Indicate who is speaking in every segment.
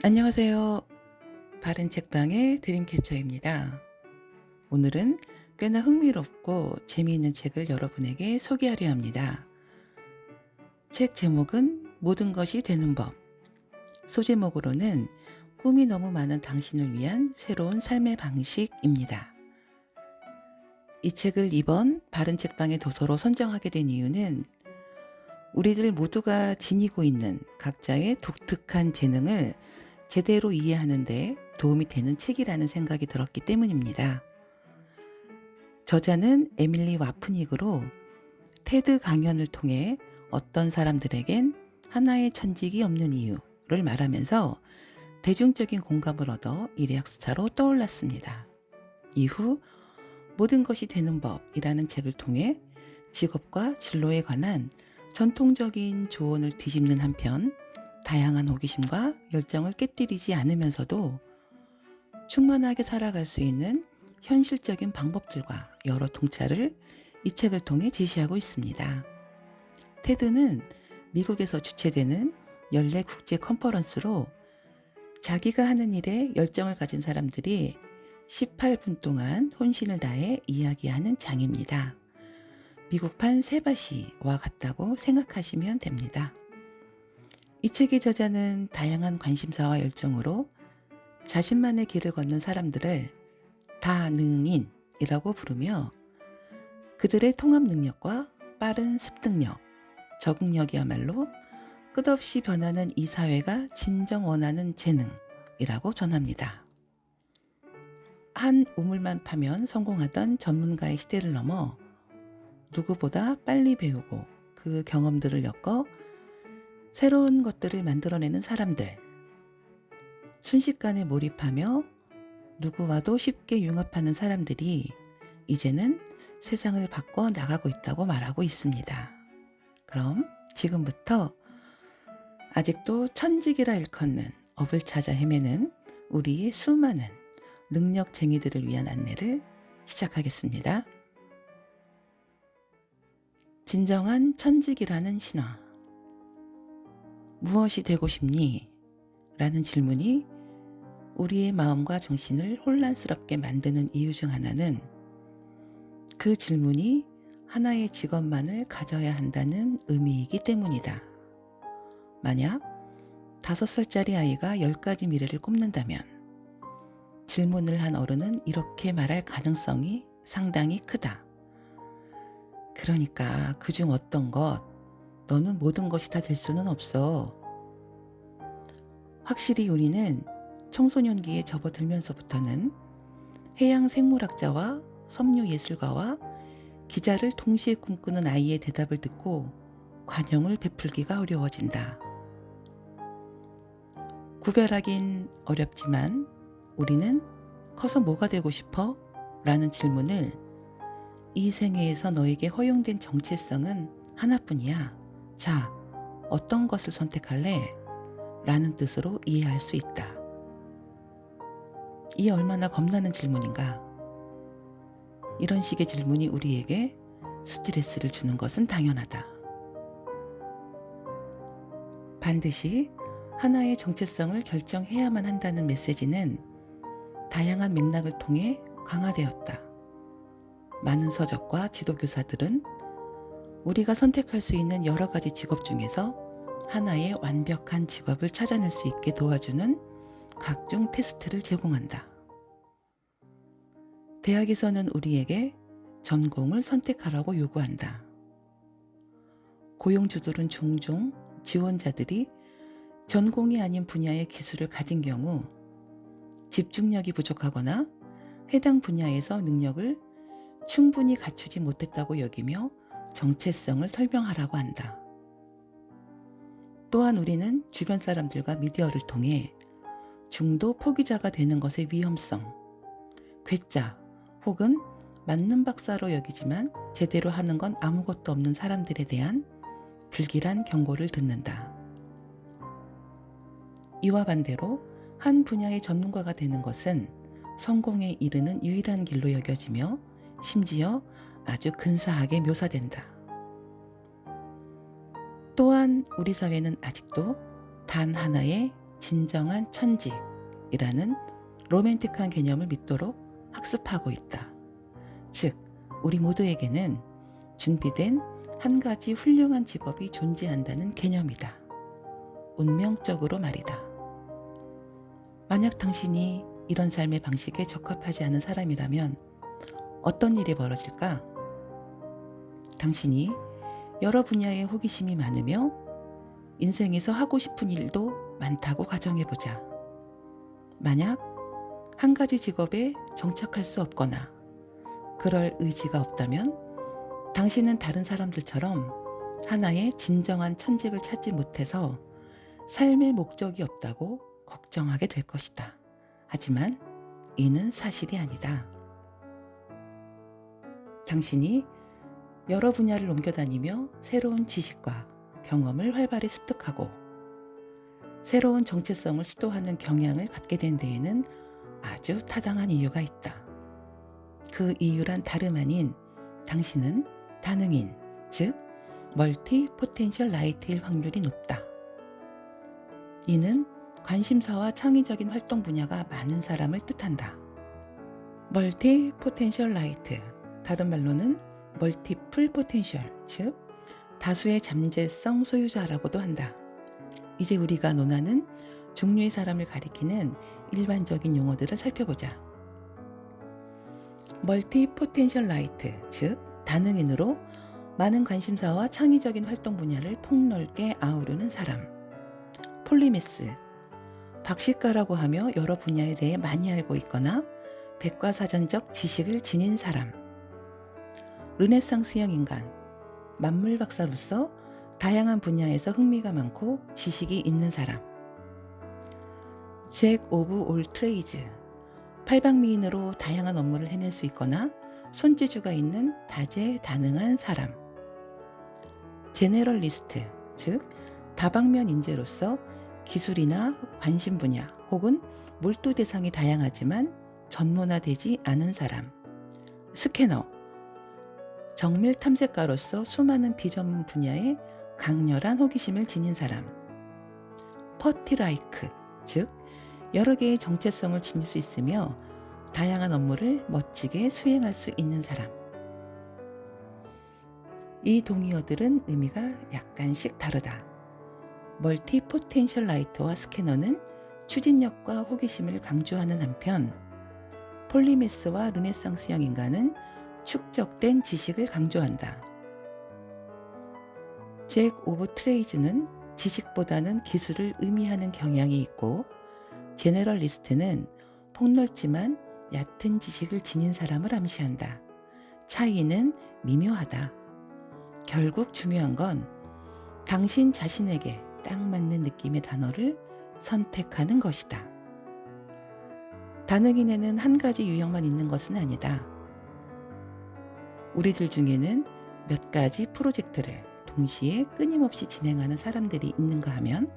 Speaker 1: 안녕하세요. 바른 책방의 드림캐쳐입니다. 오늘은 꽤나 흥미롭고 재미있는 책을 여러분에게 소개하려 합니다. 책 제목은 모든 것이 되는 법. 소제목으로는 꿈이 너무 많은 당신을 위한 새로운 삶의 방식입니다. 이 책을 이번 바른 책방의 도서로 선정하게 된 이유는 우리들 모두가 지니고 있는 각자의 독특한 재능을 제대로 이해하는 데 도움이 되는 책이라는 생각이 들었기 때문입니다. 저자는 에밀리 와프닉으로 테드 강연을 통해 어떤 사람들에겐 하나의 천직이 없는 이유를 말하면서 대중적인 공감을 얻어 일회학스타로 떠올랐습니다. 이후 모든 것이 되는 법이라는 책을 통해 직업과 진로에 관한 전통적인 조언을 뒤집는 한편 다양한 호기심과 열정을 깨뜨리지 않으면서도 충만하게 살아갈 수 있는 현실적인 방법들과 여러 통찰을 이 책을 통해 제시하고 있습니다. 테드는 미국에서 주최되는 연례 국제 컨퍼런스로 자기가 하는 일에 열정을 가진 사람들이 18분 동안 혼신을 다해 이야기하는 장입니다. 미국판 세바시와 같다고 생각하시면 됩니다. 이 책의 저자는 다양한 관심사와 열정으로 자신만의 길을 걷는 사람들을 다능인이라고 부르며 그들의 통합 능력과 빠른 습득력, 적응력이야말로 끝없이 변하는 이 사회가 진정 원하는 재능이라고 전합니다. 한 우물만 파면 성공하던 전문가의 시대를 넘어 누구보다 빨리 배우고 그 경험들을 엮어 새로운 것들을 만들어내는 사람들, 순식간에 몰입하며 누구와도 쉽게 융합하는 사람들이 이제는 세상을 바꿔 나가고 있다고 말하고 있습니다. 그럼 지금부터 아직도 천직이라 일컫는 업을 찾아 헤매는 우리의 수많은 능력쟁이들을 위한 안내를 시작하겠습니다. 진정한 천직이라는 신화. 무엇이 되고 싶니? 라는 질문이 우리의 마음과 정신을 혼란스럽게 만드는 이유 중 하나는 그 질문이 하나의 직업만을 가져야 한다는 의미이기 때문이다. 만약 5살짜리 아이가 10가지 미래를 꼽는다면 질문을 한 어른은 이렇게 말할 가능성이 상당히 크다. 그러니까 그중 어떤 것, 너는 모든 것이 다 될 수는 없어. 확실히 우리는 청소년기에 접어들면서부터는 해양 생물학자와 섬유 예술가와 기자를 동시에 꿈꾸는 아이의 대답을 듣고 관용을 베풀기가 어려워진다. 구별하긴 어렵지만 우리는 커서 뭐가 되고 싶어? 라는 질문을 이 생애에서 너에게 허용된 정체성은 하나뿐이야. 자, 어떤 것을 선택할래? 라는 뜻으로 이해할 수 있다. 이 얼마나 겁나는 질문인가? 이런 식의 질문이 우리에게 스트레스를 주는 것은 당연하다. 반드시 하나의 정체성을 결정해야만 한다는 메시지는 다양한 맥락을 통해 강화되었다. 많은 서적과 지도교사들은 우리가 선택할 수 있는 여러 가지 직업 중에서 하나의 완벽한 직업을 찾아낼 수 있게 도와주는 각종 테스트를 제공한다. 대학에서는 우리에게 전공을 선택하라고 요구한다. 고용주들은 종종 지원자들이 전공이 아닌 분야의 기술을 가진 경우 집중력이 부족하거나 해당 분야에서 능력을 충분히 갖추지 못했다고 여기며 정체성을 설명하라고 한다. 또한 우리는 주변 사람들과 미디어를 통해 중도 포기자가 되는 것의 위험성, 괴짜 혹은 맞는 박사로 여기지만 제대로 하는 건 아무것도 없는 사람들에 대한 불길한 경고를 듣는다. 이와 반대로 한 분야의 전문가가 되는 것은 성공에 이르는 유일한 길로 여겨지며 심지어 아주 근사하게 묘사된다. 또한 우리 사회는 아직도 단 하나의 진정한 천직이라는 로맨틱한 개념을 믿도록 학습하고 있다. 즉, 우리 모두에게는 준비된 한 가지 훌륭한 직업이 존재한다는 개념이다. 운명적으로 말이다. 만약 당신이 이런 삶의 방식에 적합하지 않은 사람이라면 어떤 일이 벌어질까? 당신이 여러 분야에 호기심이 많으며 인생에서 하고 싶은 일도 많다고 가정해보자. 만약 한 가지 직업에 정착할 수 없거나 그럴 의지가 없다면 당신은 다른 사람들처럼 하나의 진정한 천직을 찾지 못해서 삶의 목적이 없다고 걱정하게 될 것이다. 하지만 이는 사실이 아니다. 당신이 여러 분야를 옮겨다니며 새로운 지식과 경험을 활발히 습득하고 새로운 정체성을 시도하는 경향을 갖게 된 데에는 아주 타당한 이유가 있다. 그 이유란 다름 아닌 당신은 다능인, 즉 멀티 포텐셜 라이트일 확률이 높다. 이는 관심사와 창의적인 활동 분야가 많은 사람을 뜻한다. 멀티 포텐셜 라이트, 다른 말로는 멀티플 포텐셜, 즉 다수의 잠재성 소유자라고도 한다. 이제 우리가 논하는 종류의 사람을 가리키는 일반적인 용어들을 살펴보자. 멀티 포텐셜 라이트, 즉 다능인으로 많은 관심사와 창의적인 활동 분야를 폭넓게 아우르는 사람. 폴리메스, 박식가라고 하며 여러 분야에 대해 많이 알고 있거나 백과사전적 지식을 지닌 사람. 르네상스형 인간, 만물 박사로서 다양한 분야에서 흥미가 많고 지식이 있는 사람. 잭 오브 올 트레이즈, 팔방미인으로 다양한 업무를 해낼 수 있거나 손재주가 있는 다재다능한 사람. 제네럴리스트, 즉 다방면 인재로서 기술이나 관심 분야 혹은 몰두 대상이 다양하지만 전문화되지 않은 사람. 스캐너, 정밀 탐색가로서 수많은 비전문 분야에 강렬한 호기심을 지닌 사람. 퍼티라이크, 즉 여러 개의 정체성을 지닐 수 있으며 다양한 업무를 멋지게 수행할 수 있는 사람. 이 동의어들은 의미가 약간씩 다르다. 멀티 포텐셜 라이트와 스캐너는 추진력과 호기심을 강조하는 한편 폴리메스와 르네상스형 인간은 축적된 지식을 강조한다. 잭 오브 트레이즈는 지식보다는 기술을 의미하는 경향이 있고 제너럴리스트는 폭넓지만 얕은 지식을 지닌 사람을 암시한다. 차이는 미묘하다. 결국 중요한 건 당신 자신에게 딱 맞는 느낌의 단어를 선택하는 것이다. 다능인에는 한 가지 유형만 있는 것은 아니다. 우리들 중에는 몇 가지 프로젝트를 동시에 끊임없이 진행하는 사람들이 있는가 하면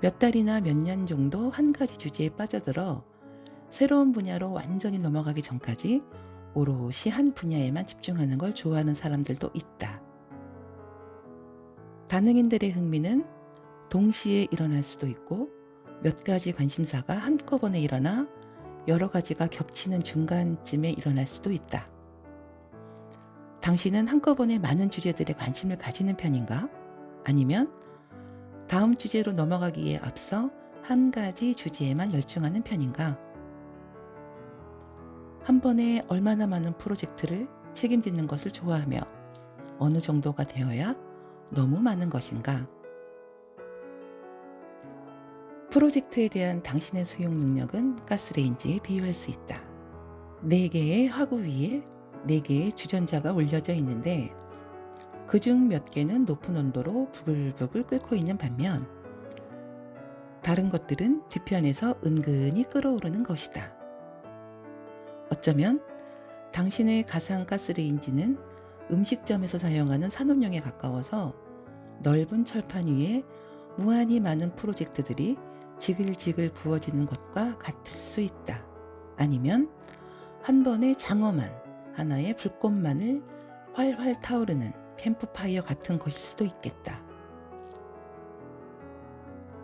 Speaker 1: 몇 달이나 몇 년 정도 한 가지 주제에 빠져들어 새로운 분야로 완전히 넘어가기 전까지 오롯이 한 분야에만 집중하는 걸 좋아하는 사람들도 있다. 다능인들의 흥미는 동시에 일어날 수도 있고 몇 가지 관심사가 한꺼번에 일어나 여러 가지가 겹치는 중간쯤에 일어날 수도 있다. 당신은 한꺼번에 많은 주제들에 관심을 가지는 편인가? 아니면 다음 주제로 넘어가기에 앞서 한 가지 주제에만 열중하는 편인가? 한 번에 얼마나 많은 프로젝트를 책임지는 것을 좋아하며 어느 정도가 되어야 너무 많은 것인가? 프로젝트에 대한 당신의 수용 능력은 가스레인지에 비유할 수 있다. 4개의 화구 위에 4개의 주전자가 올려져 있는데 그중 몇 개는 높은 온도로 부글부글 끓고 있는 반면 다른 것들은 뒤편에서 은근히 끓어오르는 것이다. 어쩌면 당신의 가상가스레인지는 음식점에서 사용하는 산업용에 가까워서 넓은 철판 위에 무한히 많은 프로젝트들이 지글지글 구워지는 것과 같을 수 있다. 아니면 한 번에 장엄한 하나의 불꽃만을 활활 타오르는 캠프파이어 같은 것일 수도 있겠다.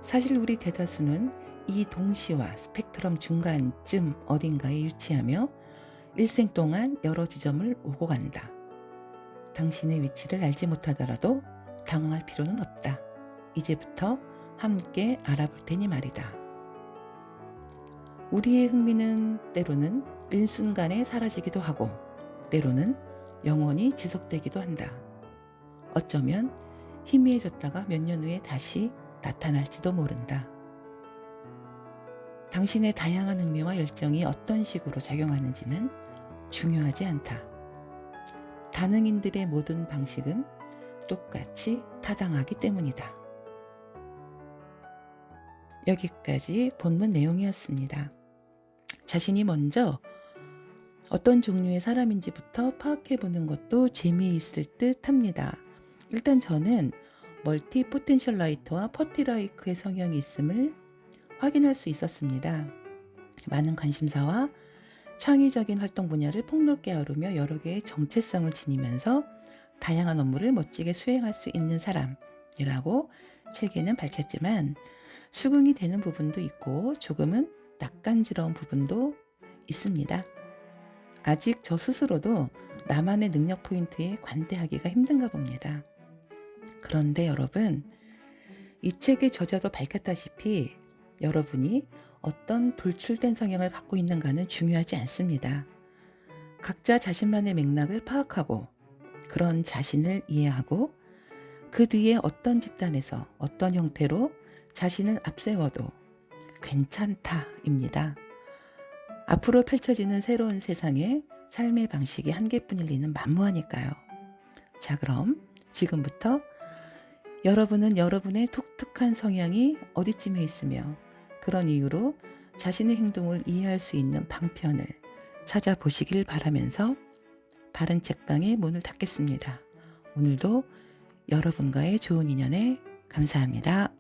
Speaker 1: 사실 우리 대다수는 이 동시와 스펙트럼 중간쯤 어딘가에 위치하며 일생 동안 여러 지점을 오고 간다. 당신의 위치를 알지 못하더라도 당황할 필요는 없다. 이제부터 함께 알아볼 테니 말이다. 우리의 흥미는 때로는 일순간에 사라지기도 하고 때로는 영원히 지속되기도 한다. 어쩌면 희미해졌다가 몇 년 후에 다시 나타날지도 모른다. 당신의 다양한 흥미와 열정이 어떤 식으로 작용하는지는 중요하지 않다. 다능인들의 모든 방식은 똑같이 타당하기 때문이다. 여기까지 본문 내용이었습니다. 자신이 먼저 어떤 종류의 사람인지부터 파악해보는 것도 재미있을 듯 합니다. 일단 저는 멀티 포텐셜 라이터와 퍼티라이크의 성향이 있음을 확인할 수 있었습니다. 많은 관심사와 창의적인 활동 분야를 폭넓게 아우르며 여러 개의 정체성을 지니면서 다양한 업무를 멋지게 수행할 수 있는 사람이라고 책에는 밝혔지만 수긍이 되는 부분도 있고 조금은 낯간지러운 부분도 있습니다. 아직 저 스스로도 나만의 능력 포인트에 관대하기가 힘든가 봅니다. 그런데 여러분, 이 책의 저자도 밝혔다시피 여러분이 어떤 돌출된 성향을 갖고 있는가는 중요하지 않습니다. 각자 자신만의 맥락을 파악하고 그런 자신을 이해하고 그 뒤에 어떤 집단에서 어떤 형태로 자신을 앞세워도 괜찮다입니다. 앞으로 펼쳐지는 새로운 세상에 삶의 방식이 한계뿐일 리는 만무하니까요. 자, 그럼 지금부터 여러분은 여러분의 독특한 성향이 어디쯤에 있으며 그런 이유로 자신의 행동을 이해할 수 있는 방편을 찾아보시길 바라면서 바른 책방의 문을 닫겠습니다. 오늘도 여러분과의 좋은 인연에 감사합니다.